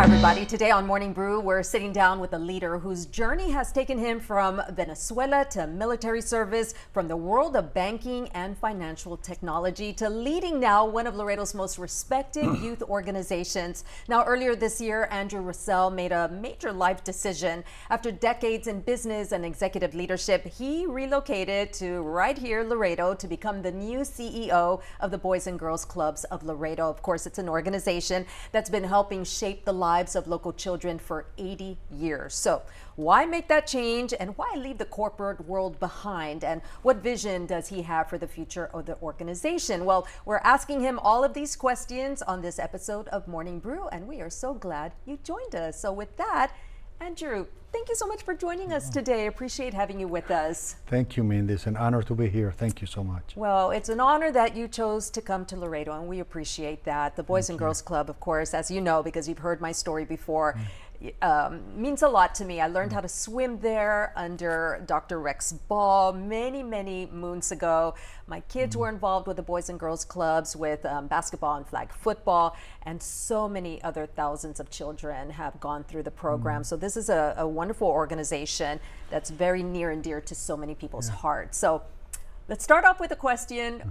Hi, everybody. Today on Morning Brew, we're sitting down with a leader whose journey has taken him from Venezuela to military service, from the world of banking and financial technology to leading now one of Laredo's most respected youth organizations. Now, earlier this year, Andrew Russell made a major life decision. After decades in business and executive leadership, he relocated to right here, Laredo, to become the new CEO of the Boys and Girls Clubs of Laredo. Of course, it's an organization that's been helping shape the lives of local children for 80 years. So why make that change and why leave the corporate world behind? And what vision does he have for the future of the organization? Well, we're asking him all of these questions on this episode of Morning Brew, and we are so glad you joined us. So with that, Andrew, thank you so much for joining us today. Appreciate having you with us. Thank you, Mindy. It's an honor to be here. Thank you so much. Well, it's an honor that you chose to come to Laredo, and we appreciate that. The Boys and Girls Club, of course, as you know, because you've heard my story before, means a lot to me. I learned how to swim there under Dr. Rex Ball many moons ago. My kids were involved with the Boys and Girls Clubs with basketball and flag football, and so many other thousands of children have gone through the program. So this is a wonderful organization that's very near and dear to so many people's hearts. So let's start off with a question.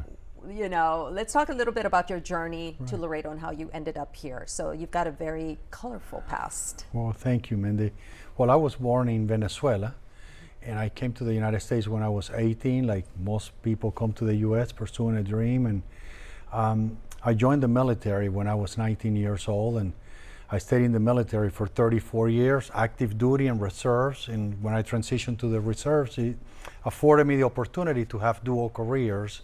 Let's talk a little bit about your journey to Laredo and how you ended up here. So you've got a very colorful past. Well, thank you, Mindy. Well, I was born in Venezuela, and I came to the United States when I was 18, like most people come to the U.S. pursuing a dream. And I joined the military when I was 19 years old, and I stayed in the military for 34 years, active duty and reserves. And when I transitioned to the reserves, it afforded me the opportunity to have dual careers.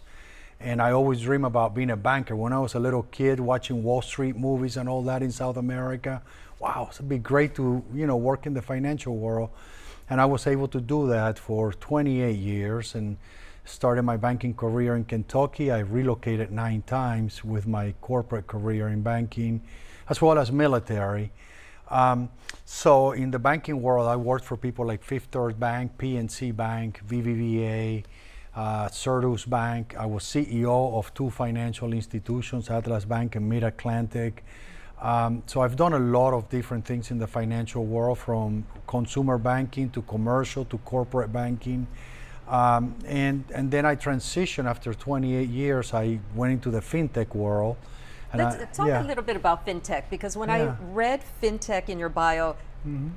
And I always dream about being a banker. When I was a little kid watching Wall Street movies and all that in South America, wow, it'd be great to, work in the financial world. And I was able to do that for 28 years and started my banking career in Kentucky. I relocated 9 times with my corporate career in banking, as well as military. So in the banking world, I worked for people like Fifth Third Bank, PNC Bank, BBVA, Certus Bank. I was CEO of 2 financial institutions, Atlas Bank and Mid-Atlantic. So I've done a lot of different things in the financial world, from consumer banking to commercial to corporate banking. And then I transitioned after 28 years. I went into the FinTech world. And Let's talk a little bit about FinTech, because when I read FinTech in your bio,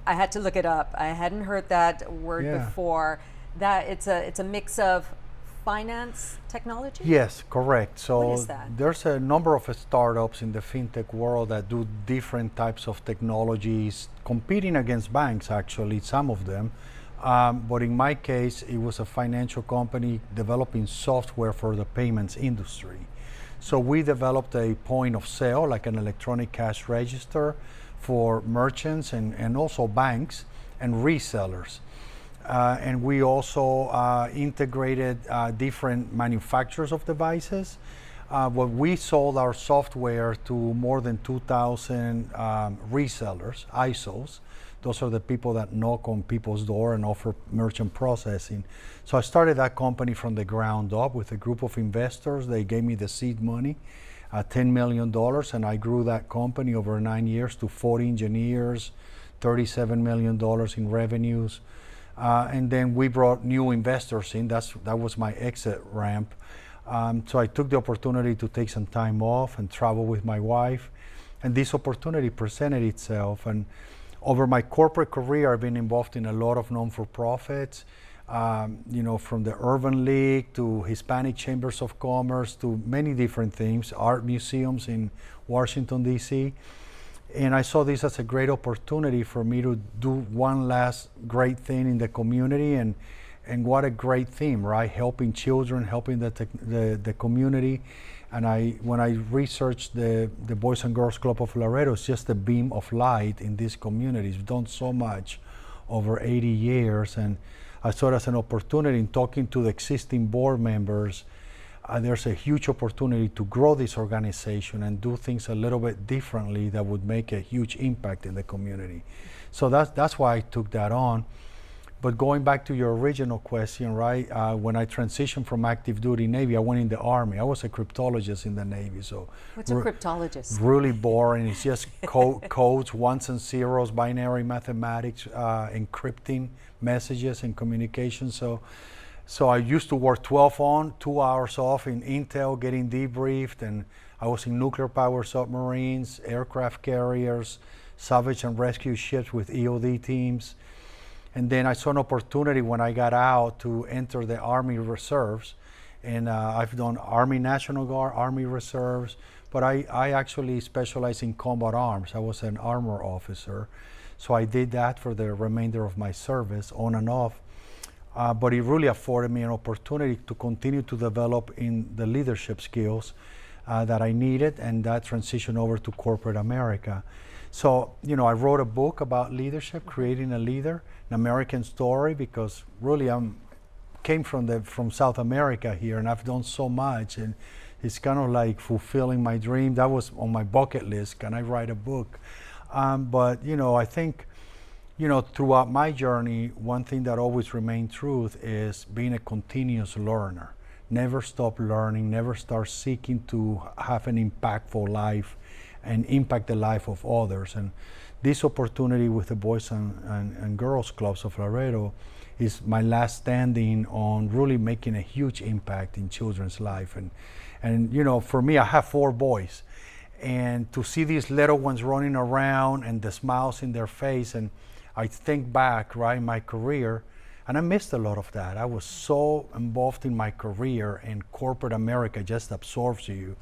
I had to look it up. I hadn't heard that word before. That it's a mix of finance technology? Yes, correct. So what is that? There's a number of startups in the FinTech world that do different types of technologies, competing against banks, actually, some of them. But in my case, it was a financial company developing software for the payments industry. So we developed a point of sale, like an electronic cash register for merchants and also banks and resellers. And we also integrated different manufacturers of devices. We sold our software to more than 2,000 resellers, ISOs. Those are the people that knock on people's door and offer merchant processing. So I started that company from the ground up with a group of investors. They gave me the seed money, $10 million, and I grew that company over 9 years to 40 engineers, $37 million in revenues. And then we brought new investors in. That was my exit ramp. So I took the opportunity to take some time off and travel with my wife. And this opportunity presented itself. And over my corporate career, I've been involved in a lot of non-for-profits, from the Urban League to Hispanic Chambers of Commerce to many different things, art museums in Washington, D.C. And I saw this as a great opportunity for me to do one last great thing in the community, and what a great theme, right? Helping children, helping the community. And when I researched the Boys and Girls Club of Laredo, it's just a beam of light in this community. It's done so much over 80 years, and I saw it as an opportunity in talking to the existing board members. There's a huge opportunity to grow this organization and do things a little bit differently that would make a huge impact in the community. So that's why I took that on. But going back to your original question, right? When I transitioned from active duty Navy, I went in the Army. I was a cryptologist in the Navy, so What's a cryptologist? really boring. It's just codes, ones and zeros, binary mathematics, encrypting messages and communication. So I used to work 12 on, 2 hours off in Intel, getting debriefed, and I was in nuclear power submarines, aircraft carriers, salvage and rescue ships with EOD teams. And then I saw an opportunity when I got out to enter the Army Reserves. And I've done Army National Guard, Army Reserves, but I actually specialize in combat arms. I was an armor officer. So I did that for the remainder of my service, on and off. But it really afforded me an opportunity to continue to develop in the leadership skills that I needed, and that transition over to corporate America. So, I wrote a book about leadership, creating a leader, an American story, because really came from South America here, and I've done so much, and it's kind of like fulfilling my dream. That was on my bucket list. Can I write a book? But I think, throughout my journey, one thing that always remained true is being a continuous learner. Never stop learning, never start seeking to have an impactful life and impact the life of others. And this opportunity with the Boys and Girls Clubs of Laredo is my last standing on really making a huge impact in children's life. And for me, I have 4 boys. And to see these little ones running around and the smiles in their face, and I think back, right, in my career, and I missed a lot of that. I was so involved in my career, and corporate America just absorbs you,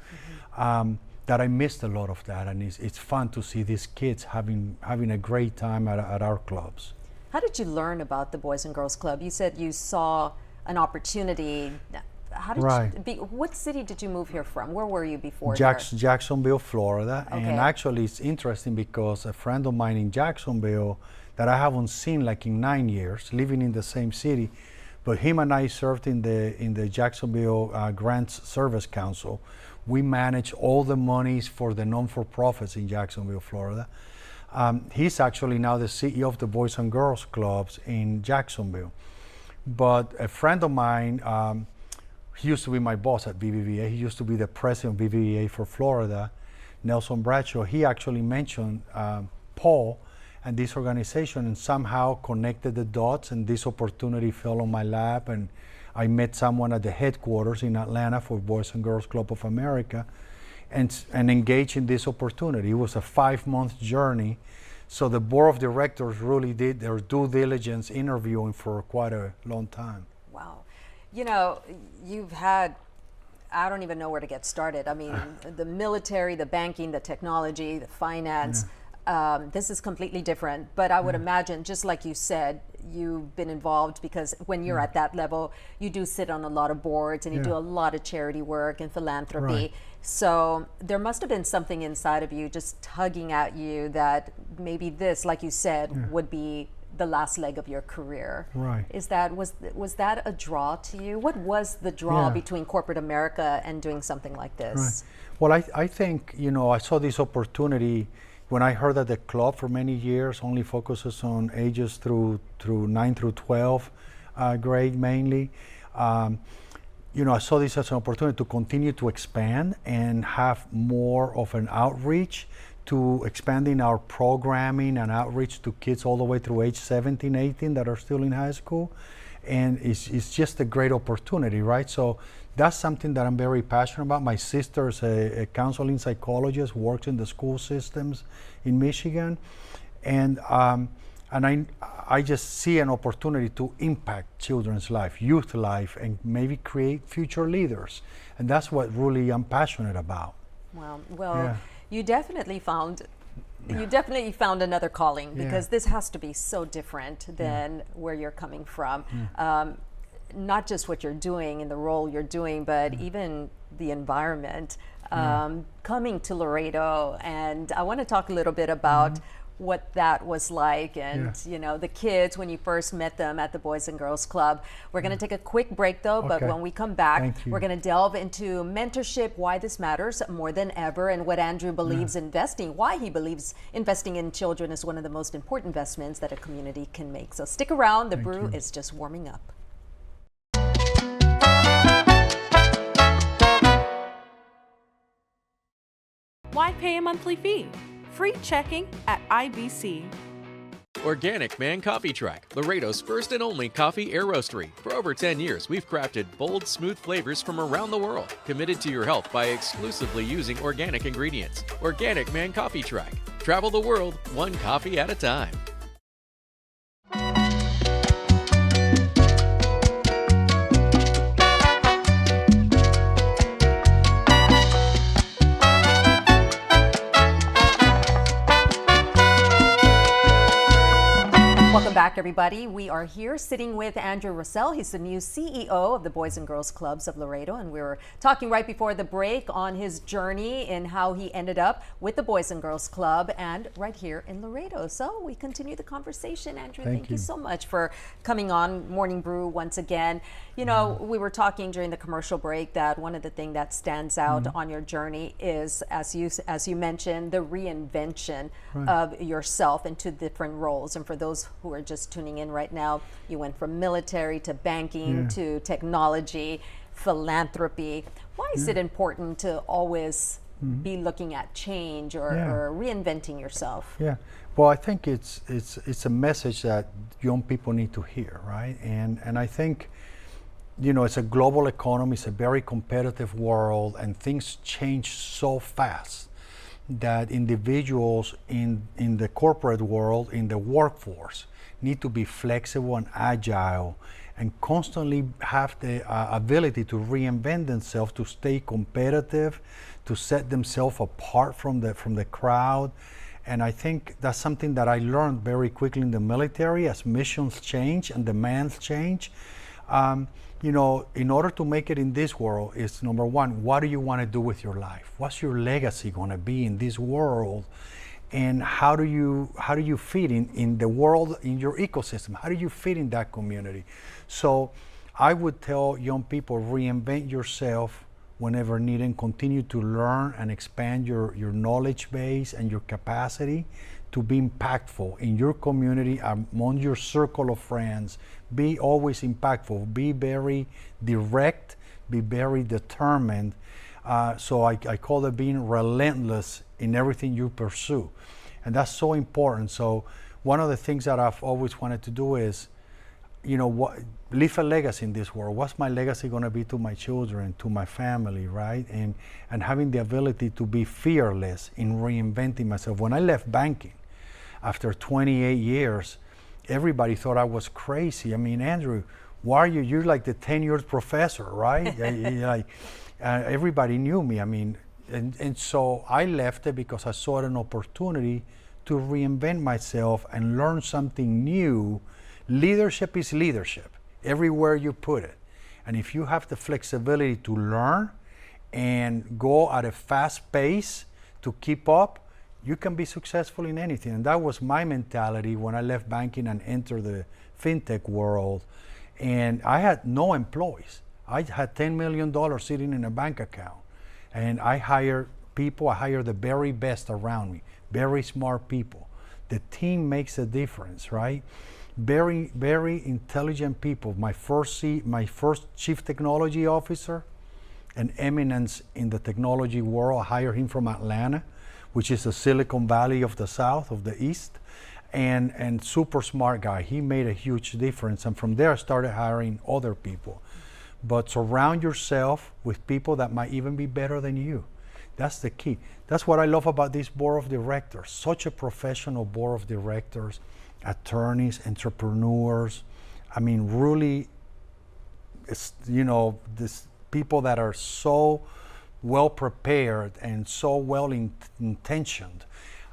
that I missed a lot of that. And it's fun to see these kids having a great time at our clubs. How did you learn about the Boys and Girls Club? You said you saw an opportunity. How did what city did you move here from? Where were you before? Jacksonville, Florida. Okay. And actually it's interesting because a friend of mine in Jacksonville that I haven't seen like in 9 years, living in the same city, but him and I served in the Jacksonville Grants Service Council. We manage all the monies for the non-for-profits in Jacksonville, Florida. He's actually now the CEO of the Boys and Girls Clubs in Jacksonville. But a friend of mine, he used to be my boss at BBVA. He used to be the president of BBVA for Florida, Nelson Bradshaw. He actually mentioned Paul and this organization, and somehow connected the dots, and this opportunity fell on my lap, and I met someone at the headquarters in Atlanta for Boys and Girls Club of America, and engaged in this opportunity. It was a 5-month journey. So the board of directors really did their due diligence interviewing for quite a long time. Wow. You've had, I don't even know where to get started. I mean, the military, the banking, the technology, the finance. This is completely different, but I would imagine, just like you said, you've been involved because when you're at that level, you do sit on a lot of boards and you do a lot of charity work and philanthropy. Right. So there must have been something inside of you just tugging at you that maybe this, like you said, would be the last leg of your career. Right. Was that a draw to you? What was the draw between corporate America and doing something like this? Right. Well, I think, I saw this opportunity when I heard that the club for many years only focuses on ages through 9 through 12 grade mainly. I saw this as an opportunity to continue to expand and have more of an outreach to expanding our programming and outreach to kids all the way through age 17, 18 that are still in high school. And it's just a great opportunity, right? So that's something that I'm very passionate about. My sister is a counseling psychologist, works in the school systems in Michigan. And I just see an opportunity to impact children's life, youth life, and maybe create future leaders. And that's what really I'm passionate about. Well, you definitely found another calling, because this has to be so different than where you're coming from. Not just what you're doing and the role you're doing, but even the environment. Coming to Laredo, and I want to talk a little bit about what that was like, and Yeah. you know, the kids when you first met them at the Boys and Girls Club. We're going to take a quick break though, but Okay. when we come back, Thank you. we're going to delve into mentorship, why this matters more than ever, and what Andrew believes investing, why he believes investing in children is one of the most important investments that a community can make. So stick around, the Thank brew you. is just warming up. Why pay a monthly fee? Free checking at IBC. Organic Man Coffee Track, Laredo's first and only coffee air roastery. For over 10 years, we've crafted bold, smooth flavors from around the world, committed to your health by exclusively using organic ingredients. Organic Man Coffee Track. Travel the world, one coffee at a time. Welcome back, everybody. We are here sitting with Andrew Russell. He's the new CEO of the Boys and Girls Clubs of Laredo, and we were talking right before the break on his journey and how he ended up with the Boys and Girls Club and right here in Laredo. So we continue the conversation. Andrew, thank you so much for coming on Morning Brew once again. You know, we were talking during the commercial break that one of the things that stands out on your journey is, as you mentioned, the reinvention of yourself into different roles. And for those who are just tuning in right now, you went from military to banking to technology, philanthropy. Why is it important to always be looking at change or reinventing yourself? Yeah, well, I think it's a message that young people need to hear, right? And I think, you know, it's a global economy, it's a very competitive world, and things change so fast that individuals in the corporate world, in the workforce, need to be flexible and agile and constantly have the ability to reinvent themselves, to stay competitive, to set themselves apart from the crowd. And I think that's something that I learned very quickly in the military. As missions change and demands change, you know, in order to make it in this world, is number one, what do you want to do with your life? What's your legacy going to be in this world? And how do you fit in the world, in your ecosystem? How do you fit in that community? So I would tell young people, reinvent yourself whenever needed. Continue to learn and expand your knowledge base and your capacity to be impactful in your community, among your circle of friends. Be always impactful. Be very direct. Be very determined. So I call it being relentless in everything you pursue. And that's so important. So one of the things that I've always wanted to do is, you know, leave a legacy in this world. What's my legacy going to be to my children, to my family, right? And having the ability to be fearless in reinventing myself. When I left banking, after 28 years, everybody thought I was crazy. I mean, Andrew, why are you? You're like the tenured professor, right? Everybody knew me. I mean, and so I left it because I saw an opportunity to reinvent myself and learn something new. Leadership is leadership, everywhere you put it. And if you have the flexibility to learn and go at a fast pace to keep up, you can be successful in anything. And that was my mentality when I left banking and entered the FinTech world. And I had no employees. I had $10 million sitting in a bank account. And I hired people, I hired the very best around me, very smart people. The team makes a difference, right? Very, very intelligent people. My first chief technology officer, an eminence in the technology world. I hired him from Atlanta, which is the Silicon Valley of the South, of the East, and super smart guy. He made a huge difference. And from there, I started hiring other people. But surround yourself with people that might even be better than you. That's the key. That's what I love about this board of directors. Such a professional board of directors, attorneys, entrepreneurs. I mean, really, you know, this people that are so well prepared and so well intentioned.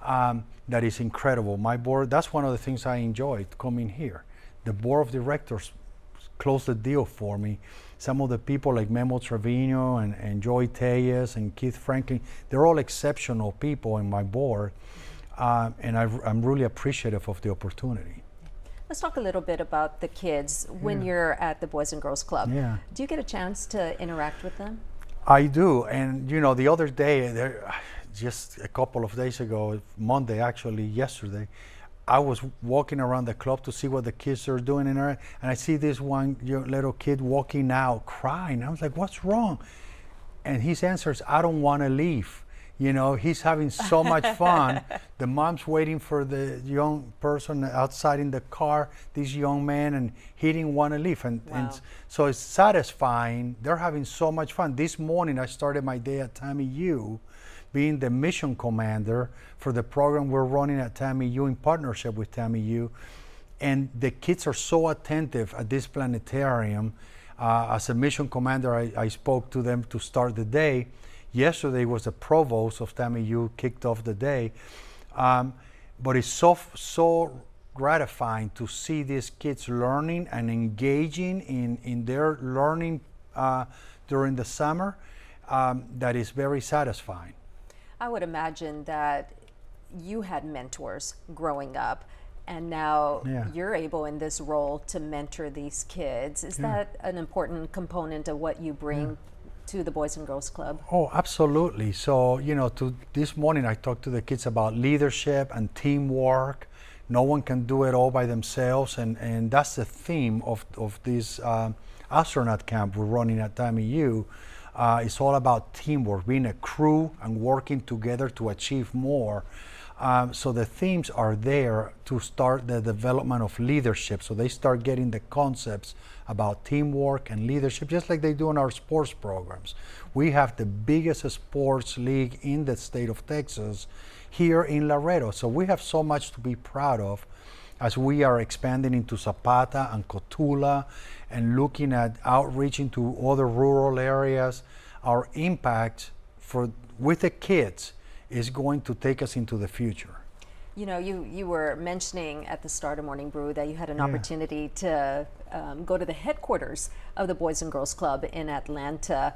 That is incredible. My board, that's one of the things I enjoyed coming here. The board of directors closed the deal for me. Some of the people like Memo Trevino and Joy Tellez and Keith Franklin, they're all exceptional people in my board. And I'm really appreciative of the opportunity. Let's talk a little bit about the kids when you're at the Boys and Girls Club. Yeah. Do you get a chance to interact with them? I do, and the other day, just a couple of days ago, Monday actually, yesterday, I was walking around the club to see what the kids are doing in there, and I see this one little kid walking out crying. I was like, "What's wrong?" And his answer is, "I don't want to leave." He's having so much fun. The mom's waiting for the young person outside in the car, this young man, and he didn't want to leave. And so it's satisfying. They're having so much fun. This morning, I started my day at TAMI-U, being the mission commander for the program we're running at TAMI-U in partnership with TAMI-U. And the kids are so attentive at this planetarium. As a mission commander, I spoke to them to start the day. Yesterday was the provost of TAMI-U kicked off the day, but it's so gratifying to see these kids learning and engaging in their learning during the summer. That is very satisfying. I would imagine that you had mentors growing up, and now you're able in this role to mentor these kids. Is that an important component of what you bring to the Boys and Girls Club? Oh, absolutely. So, this morning I talked to the kids about leadership and teamwork. No one can do it all by themselves, and that's the theme of this astronaut camp we're running at TAMI-U. It's all about teamwork, being a crew and working together to achieve more. So the themes are there to start the development of leadership. So they start getting the concepts about teamwork and leadership, just like they do in our sports programs. We have the biggest sports league in the state of Texas here in Laredo. So we have so much to be proud of as we are expanding into Zapata and Cotula and looking at outreach into other rural areas. Our impact with the kids is going to take us into the future. You were mentioning at the start of Morning Brew that you had an opportunity to go to the headquarters of the Boys and Girls Club in Atlanta.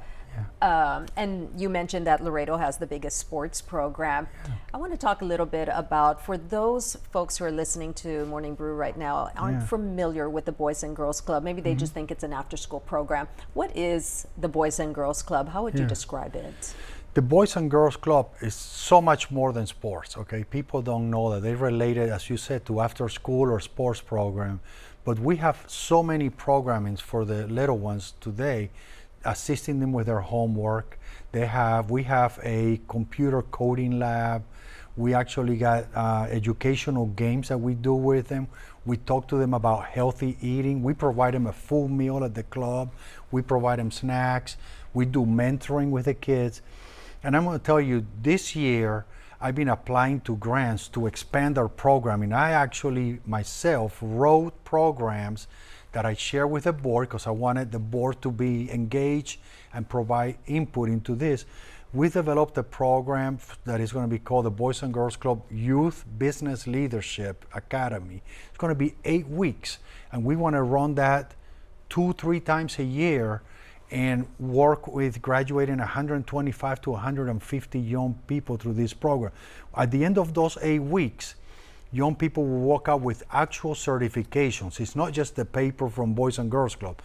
And you mentioned that Laredo has the biggest sports program. I want to talk a little bit about, for those folks who are listening to Morning Brew right now, aren't familiar with the Boys and Girls Club. Maybe they just think it's an after-school program. What is the Boys and Girls Club? How would you describe it? The Boys and Girls Club is so much more than sports, okay? People don't know that. They relate it, as you said, to after school or sports program. But we have so many programmings for the little ones today, assisting them with their homework. We have a computer coding lab. We actually got educational games that we do with them. We talk to them about healthy eating. We provide them a full meal at the club. We provide them snacks. We do mentoring with the kids. And I'm going to tell you, this year, I've been applying to grants to expand our programming. I actually, myself, wrote programs that I share with the board because I wanted the board to be engaged and provide input into this. We developed a program that is going to be called the Boys and Girls Club Youth Business Leadership Academy. It's going to be 8 weeks, and we want to run that 2-3 times a year and work with graduating 125 to 150 young people through this program. At the end of those 8 weeks, young people will walk out with actual certifications. It's not just the paper from Boys and Girls Club.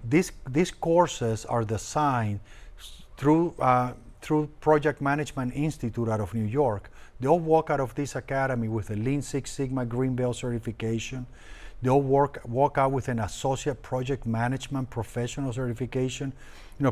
These courses are designed through Project Management Institute out of New York. They'll walk out of this academy with a Lean Six Sigma Green Belt certification. They'll walk out with an Associate Project Management Professional certification.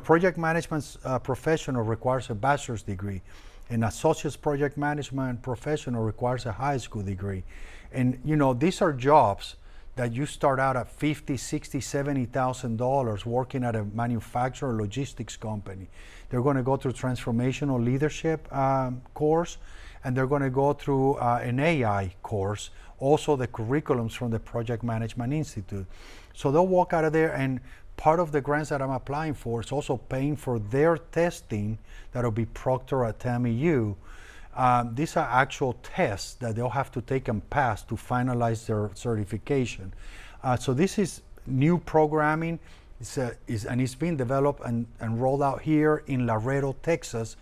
Project Management Professional requires a bachelor's degree. An Associate Project Management Professional requires a high school degree. And these are jobs that you start out at $50,000, $60,000, $70,000 working at a manufacturer logistics company. They're going to go through transformational leadership course, and they're going to go through an AI course, also the curriculums from the Project Management Institute. So they'll walk out of there, and part of the grants that I'm applying for is also paying for their testing that'll be proctored at TAMI-U. These are actual tests that they'll have to take and pass to finalize their certification. So this is new programming, and it's being developed and rolled out here in Laredo, Texas.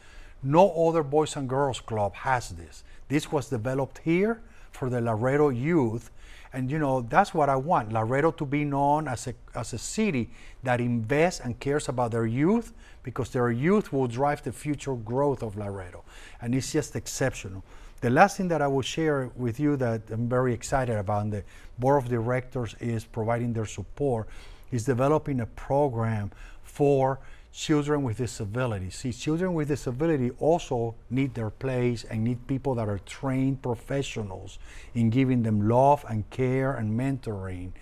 No other Boys and Girls Club has this. This was developed here for the Laredo youth. And that's what I want, Laredo to be known as a city that invests and cares about their youth, because their youth will drive the future growth of Laredo. And it's just exceptional. The last thing that I will share with you that I'm very excited about, and the board of directors is providing their support, is developing a program for children with disabilities. See, children with disability also need their place and need people that are trained professionals in giving them love and care and mentoring,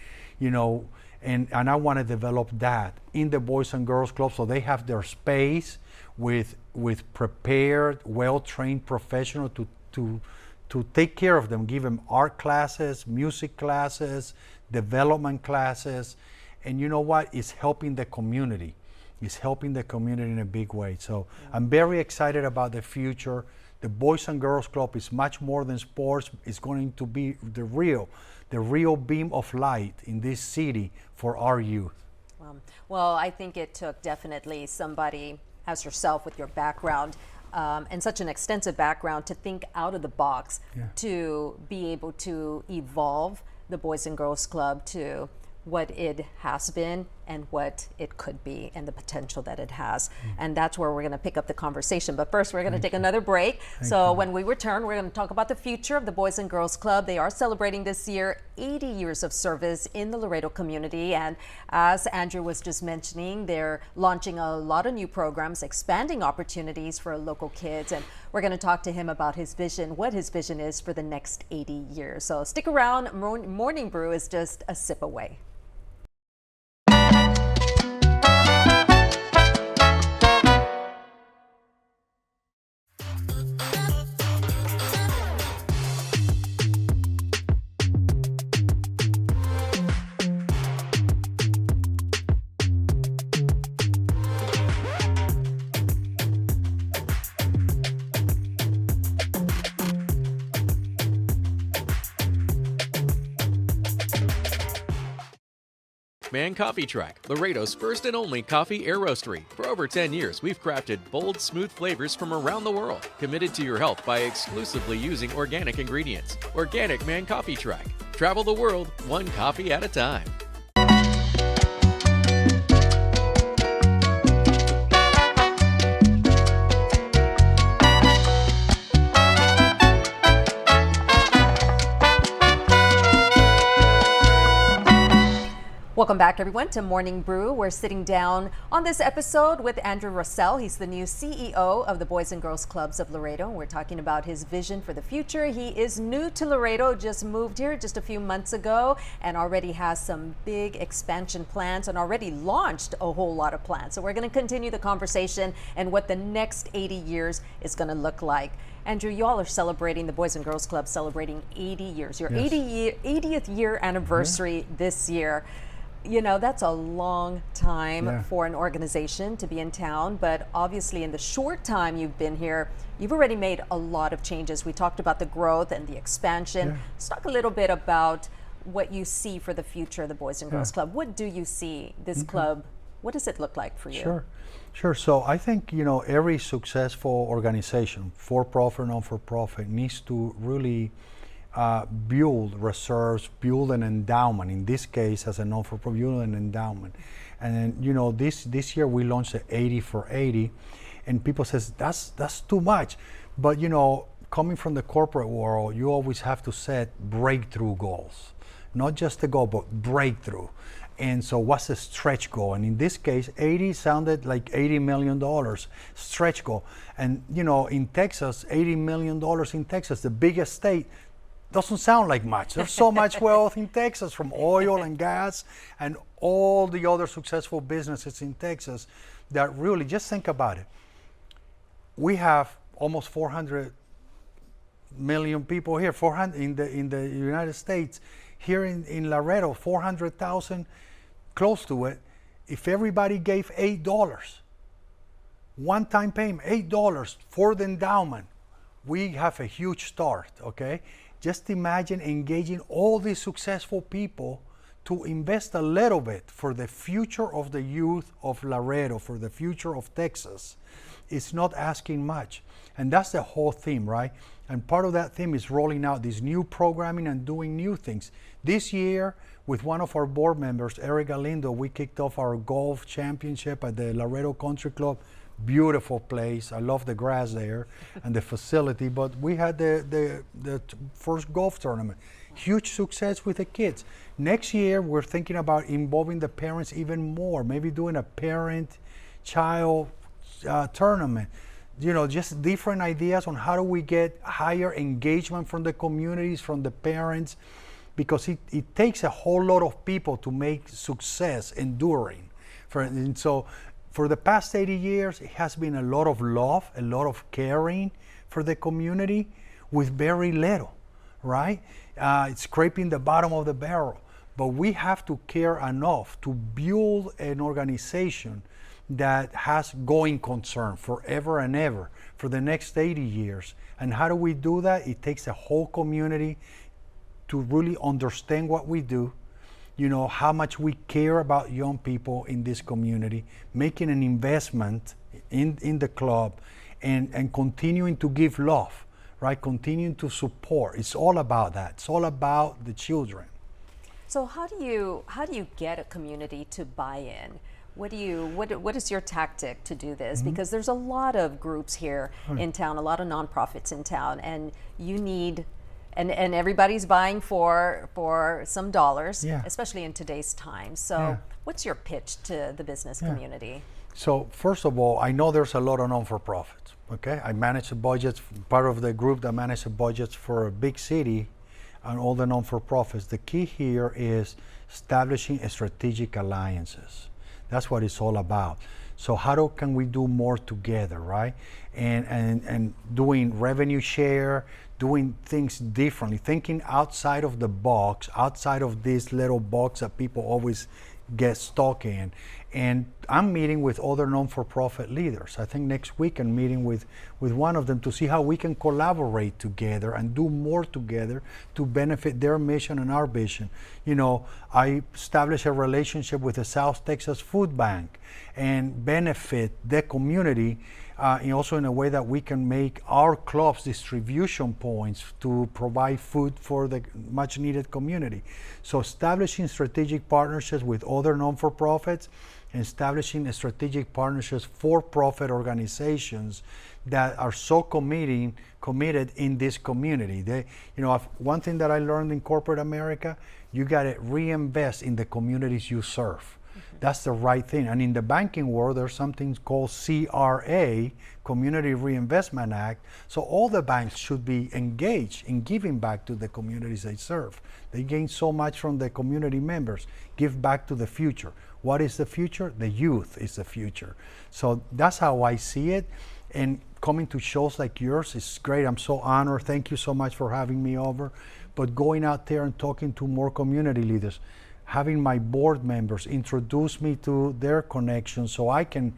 and I want to develop that in the Boys and Girls Club, so they have their space with prepared, well-trained professionals to take care of them, give them art classes, music classes, development classes, and you know what? It's helping the community. It's helping the community in a big way. So I'm very excited about the future. The Boys and Girls Club is much more than sports. It's going to be the real beam of light in this city for our youth. Well, I think it took definitely somebody as yourself with your background and such an extensive background to think out of the box, to be able to evolve the Boys and Girls Club to what it has been and what it could be and the potential that it has. And that's where we're going to pick up the conversation. But first, we're going to take another break. So when we return, we're going to talk about the future of the Boys and Girls Club. They are celebrating this year 80 years of service in the Laredo community. And as Andrew was just mentioning, they're launching a lot of new programs, expanding opportunities for local kids. And we're going to talk to him about his vision, what his vision is for the next 80 years. So stick around. Morning Brew is just a sip away. Man Coffee Track, Laredo's first and only coffee air roastery. For over 10 years, we've crafted bold, smooth flavors from around the world, committed to your health by exclusively using organic ingredients. Organic Man Coffee Track. Travel the world, one coffee at a time. Welcome back, everyone, to Morning Brew. We're sitting down on this episode with Andrew Russell. He's the new CEO of the Boys and Girls Clubs of Laredo. We're talking about his vision for the future. He is new to Laredo, just moved here just a few months ago, and already has some big expansion plans and already launched a whole lot of plans. So we're going to continue the conversation and what the next 80 years is going to look like. Andrew, you all are celebrating, the Boys and Girls Club celebrating 80 years, your 80th year anniversary this year. You know, that's a long time for an organization to be in town, but obviously in the short time you've been here, you've already made a lot of changes. We talked about the growth and the expansion. Let's talk a little bit about what you see for the future of the Boys and Girls Club. What do you see this club, what does it look like for you? Sure. So I think, every successful organization, for-profit, non-for-profit, needs to really build reserves, build an endowment. In this case, as a non-for-profit, build an endowment. And this year we launched the 80 for 80, and people says that's too much. But coming from the corporate world, you always have to set breakthrough goals, not just a goal, but breakthrough. And so what's a stretch goal? And in this case, 80 sounded like $80 million stretch goal. And in Texas, $80 million in Texas, the biggest state, doesn't sound like much. There's so much wealth in Texas from oil and gas and all the other successful businesses in Texas that really, just think about it. We have almost 400 million people here, 400 in the United States. Here in Laredo, 400,000, close to it. If everybody gave $8, one-time payment, $8 for the endowment, we have a huge start, okay? Just imagine engaging all these successful people to invest a little bit for the future of the youth of Laredo, for the future of Texas, it's not asking much. And that's the whole theme, right? And part of that theme is rolling out this new programming and doing new things. This year, with one of our board members, Eric Galindo, we kicked off our golf championship at the Laredo Country Club. Beautiful place. I love the grass there and the facility, but we had the first golf tournament. Huge success with the kids. Next year, we're thinking about involving the parents even more, maybe doing a parent-child tournament. You know, just different ideas on how do we get higher engagement from the communities, from the parents, because it takes a whole lot of people to make success enduring. And so for the past 80 years, it has been a lot of love, a lot of caring for the community with very little, right? It's scraping the bottom of the barrel. But we have to care enough to build an organization that has going concern forever and ever for the next 80 years. And how do we do that? It takes a whole community to really understand what we do, you know, how much we care about young people in this community, making an investment in the club, and continuing to give love, right? Continuing to support. It's all about that. It's all about the children. So how do you get a community to buy in? What is your tactic to do this? Because there's a lot of groups here in town, a lot of nonprofits in town, and you need, and everybody's buying for some dollars, especially in today's time. So what's your pitch to the business community? So first of all, I know there's a lot of non-for-profits, okay? I manage the budgets, part of the group that manages the budgets for a big city and all the non-for-profits. The key here is establishing strategic alliances. That's what it's all about. So can we do more together, right? And doing revenue share, doing things differently, thinking outside of the box, outside of this little box that people always get stuck in. And I'm meeting with other non-for-profit leaders. I think next week I'm meeting with one of them to see how we can collaborate together and do more together to benefit their mission and our vision. You know, I established a relationship with the South Texas Food Bank and benefit the community and also in a way that we can make our clubs distribution points to provide food for the much needed community. So establishing strategic partnerships with other non-for-profits, and establishing strategic partnerships for-profit organizations that are so committed in this community. One thing that I learned in corporate America, you got to reinvest in the communities you serve. That's the right thing. And in the banking world, there's something called CRA, Community Reinvestment Act. So all the banks should be engaged in giving back to the communities they serve. They gain so much from the community members. Give back to the future. What is the future? The youth is the future. So that's how I see it. And coming to shows like yours is great. I'm so honored. Thank you so much for having me over. But going out there and talking to more community leaders, having my board members introduce me to their connections so I can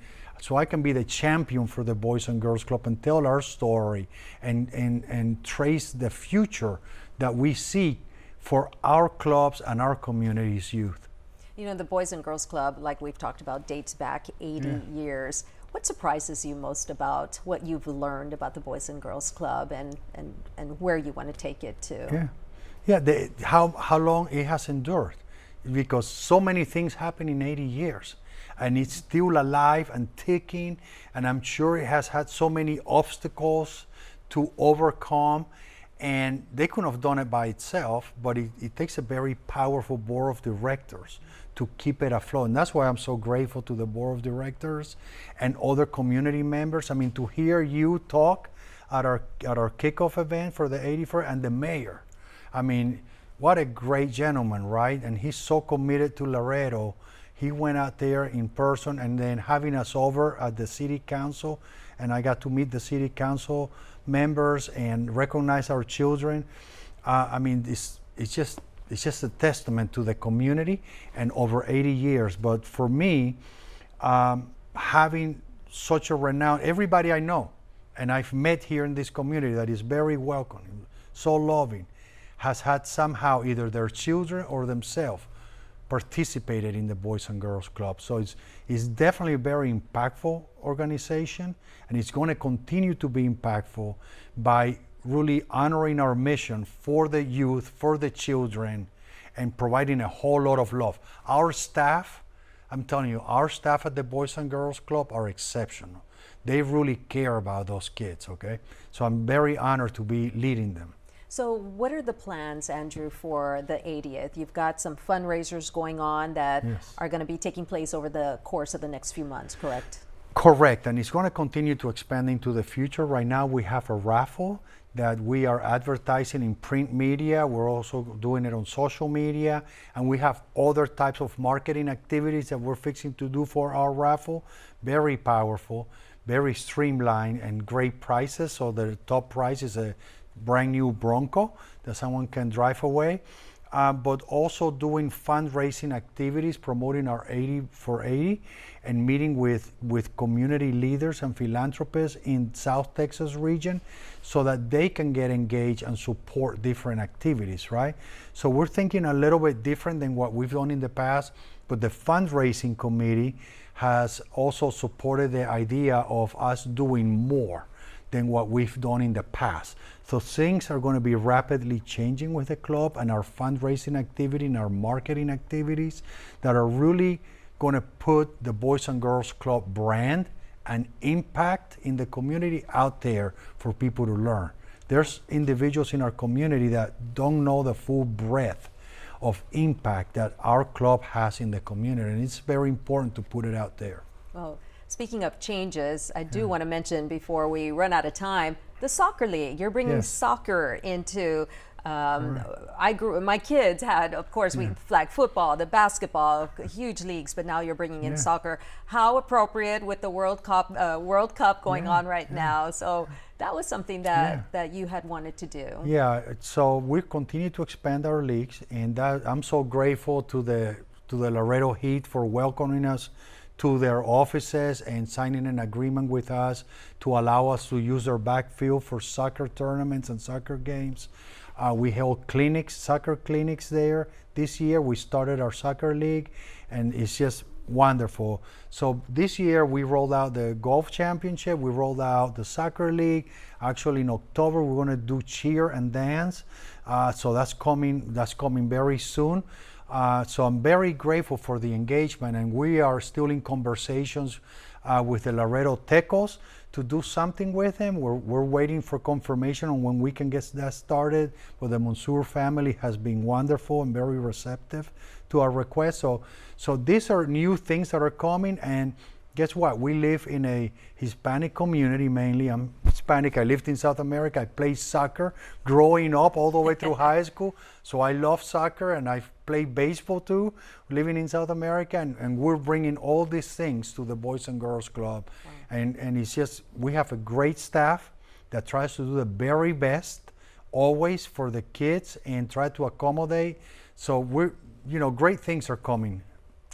be the champion for the Boys and Girls Club and tell our story and trace the future that we see for our clubs and our community's youth. You know, the Boys and Girls Club, like we've talked about, dates back 80 years. What surprises you most about what you've learned about the Boys and Girls Club and where you want to take it to? How long it has endured. Because so many things happen in 80 years and it's still alive and ticking, and I'm sure it has had so many obstacles to overcome, and they couldn't have done it by itself, but it takes a very powerful board of directors to keep it afloat. And that's why I'm so grateful to the board of directors and other community members. I mean, to hear you talk at our kickoff event for the 81st, and the mayor, I mean, what a great gentleman, right? And he's so committed to Laredo. He went out there in person, and then having us over at the city council, and I got to meet the city council members and recognize our children. I mean, it's just a testament to the community and over 80 years. But for me, having such a renown, everybody I know and I've met here in this community that is very welcoming, so loving, has had somehow either their children or themselves participated in the Boys and Girls Club. So it's definitely a very impactful organization, and it's going to continue to be impactful by really honoring our mission for the youth, for the children, and providing a whole lot of love. Our staff, I'm telling you, our staff at the Boys and Girls Club are exceptional. They really care about those kids, okay? So I'm very honored to be leading them. So what are the plans, Andrew, for the 80th? You've got some fundraisers going on that are going to be taking place over the course of the next few months, correct? Correct, and it's going to continue to expand into the future. Right now we have a raffle that we are advertising in print media. We're also doing it on social media, and we have other types of marketing activities that we're fixing to do for our raffle. Very powerful, very streamlined, and great prices. So the top prize is a brand new Bronco that someone can drive away, but also doing fundraising activities, promoting our 80 for 80, and meeting with community leaders and philanthropists in South Texas region so that they can get engaged and support different activities, right? So we're thinking a little bit different than what we've done in the past, but the fundraising committee has also supported the idea of us doing more than what we've done in the past. So things are going to be rapidly changing with the club and our fundraising activity and our marketing activities that are really going to put the Boys and Girls Club brand and impact in the community out there for people to learn. There's individuals in our community that don't know the full breadth of impact that our club has in the community, and it's very important to put it out there. Well, speaking of changes, I do want to mention before we run out of time, the soccer league. You're bringing soccer into, my kids had, of course, we flag football, the basketball, huge leagues, but now you're bringing in soccer. How appropriate with the World Cup going on right now. So that was something that you had wanted to do. Yeah, so we continue to expand our leagues, and that I'm so grateful to the Laredo Heat for welcoming us to their offices and signing an agreement with us to allow us to use their backfield for soccer tournaments and soccer games. We held clinics, soccer clinics there. This year we started our soccer league, and it's just wonderful. So this year we rolled out the golf championship, we rolled out the soccer league. Actually in October we're going to do cheer and dance. So that's coming very soon. So I'm very grateful for the engagement, and we are still in conversations with the Laredo Tecos to do something with them. We're waiting for confirmation on when we can get that started, but the Mansour family has been wonderful and very receptive to our request. So these are new things that are coming, and guess what? We live in a Hispanic community mainly. I'm Hispanic. I lived in South America. I played soccer growing up all the way through high school. So I love soccer, and I've played baseball too, living in South America. And we're bringing all these things to the Boys and Girls Club. Wow. And it's just, we have a great staff that tries to do the very best always for the kids and try to accommodate. So great things are coming.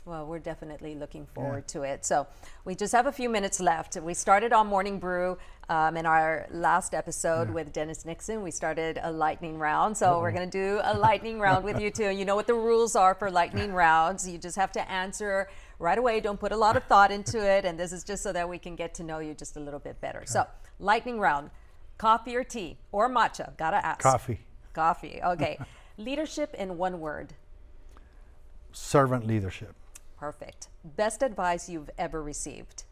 Well, we're definitely looking forward to it. So we just have a few minutes left. We started on Morning Brew in our last episode with Dennis Nixon. We started a lightning round. So we're going to do a lightning round with you too. You know what the rules are for lightning rounds. You just have to answer right away. Don't put a lot of thought into it. And this is just so that we can get to know you just a little bit better. Okay. So lightning round, coffee or tea or matcha? Gotta ask. Coffee. Coffee. Okay. Leadership in one word. Servant leadership. Perfect. Best advice you've ever received?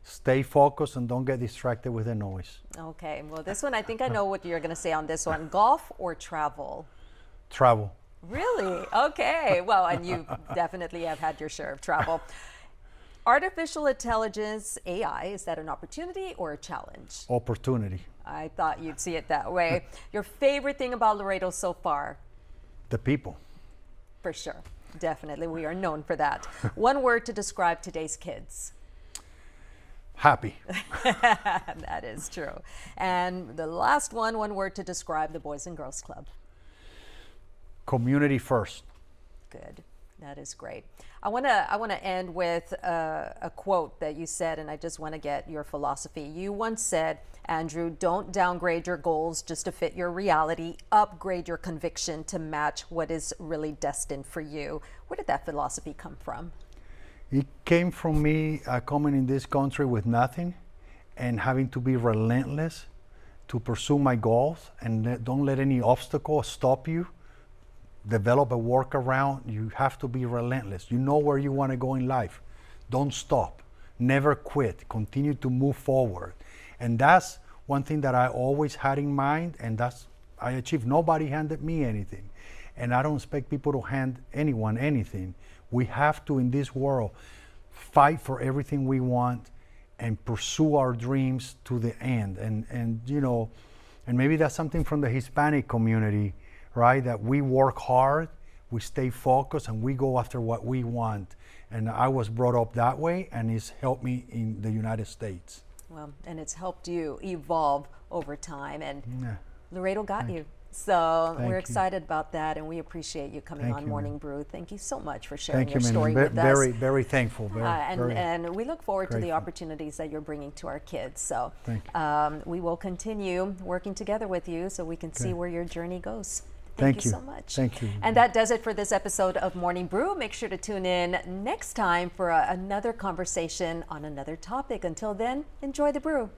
Stay focused and don't get distracted with the noise. Okay, well this one, I think I know what you're going to say on this one. Golf or travel? Travel. Really? Okay, well, and you definitely have had your share of travel. Artificial intelligence, AI, is that an opportunity or a challenge? Opportunity. I thought you'd see it that way. Your favorite thing about Laredo so far? The people. For sure. Definitely, we are known for that. One word to describe today's kids. Happy. That is true. And the last one word to describe the Boys and Girls Club. Community first. Good. That is great. I want to end with a quote that you said, and I just want to get your philosophy. You once said, Andrew, don't downgrade your goals just to fit your reality. Upgrade your conviction to match what is really destined for you. Where did that philosophy come from? It came from me coming in this country with nothing and having to be relentless to pursue my goals, and don't let any obstacle stop you. Develop a workaround. You have to be relentless. You know where you want to go in life. Don't stop. Never quit. Continue to move forward. And that's one thing that I always had in mind, and that's I achieved. Nobody handed me anything. And I don't expect people to hand anyone anything. We have to, in this world, fight for everything we want and pursue our dreams to the end. And you know, and maybe that's something from the Hispanic community, right? That we work hard, we stay focused, and we go after what we want. And I was brought up that way, and it's helped me in the United States. Well, and it's helped you evolve over time, and Yeah. Laredo got you. So Thank we're you. excited about that, and we appreciate you coming Thank on you, Morning man. Brew. Thank you so much for sharing Thank your you, man. story with us. Very, very thankful. Very And we look forward to the grateful. opportunities that you're bringing to our kids. So Thank you. we will continue working together with you so we can see Okay. where your journey goes. Thank you so much. Thank you. And that does it for this episode of Morning Brew. Make sure to tune in next time for another conversation on another topic. Until then, enjoy the brew.